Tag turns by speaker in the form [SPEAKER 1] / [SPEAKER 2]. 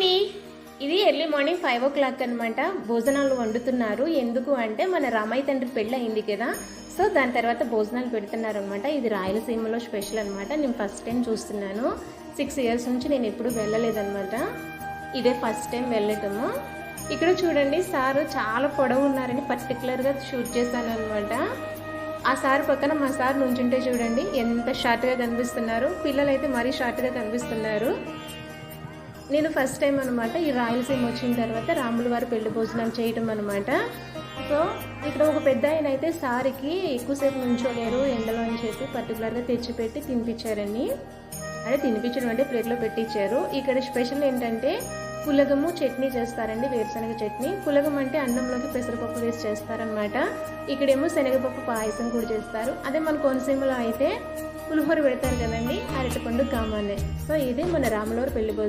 [SPEAKER 1] అండి. ఇది early morning 5 o'clock అనమాట. భోజనాలు వండుతున్నారు. ఎందుకు అంటే మన రామయ్య తండ్రి పెళ్ళి అయింది కదా, సో దాని తర్వాత భోజనాలు పెడుతున్నారు అనమాట. ఇది రాయలసీమలో స్పెషల్ అనమాట. నేను ఫస్ట్ టైం చూస్తున్నాను. 6 years నుంచి నేను ఎప్పుడు వెళ్ళలేదన్నమాట. ఇదే ఫస్ట్ టైం వెళ్ళటము. ఇక్కడ చూడండి, సారు చాలా పొడవు ఉన్నారని పర్టికులర్గా షూట్ చేశాను అనమాట. ఆ సార్ పక్కన మా సార్ నుంచుంటే చూడండి ఎంత షార్ట్గా కనిపిస్తున్నారు. పిల్లలు అయితే మరీ షార్ట్గా కనిపిస్తున్నారు. నేను ఫస్ట్ టైం అనమాట ఈ రాయలసీమ వచ్చిన తర్వాత రాముల వారి పెళ్లి భోజనాలు చేయటం అనమాట. సో ఇక్కడ ఒక పెద్ద ఆయన అయితే సారికి ఎక్కువసేపు నుంచోలేరు ఎండలో అని చెప్పి పర్టికులర్గా తెచ్చిపెట్టి తినిపించారని. అదే తినిపించడం అంటే ప్లేట్లో పెట్టించారు. ఇక్కడ స్పెషల్ ఏంటంటే పులగము చట్నీ చేస్తారండి, వేరుశనగ చట్నీ. పులగం అంటే అన్నంలోకి పెసరపప్పు వేసి చేస్తారనమాట. ఇక్కడేమో శనగపప్పు పాయసం కూడా చేస్తారు. అదే మన కోనసీమలో అయితే పులిహోర పెడతారు కదండి, అరటిపండు కామానే. సో ఇది మన రాములవారి పెళ్లి భోజనం.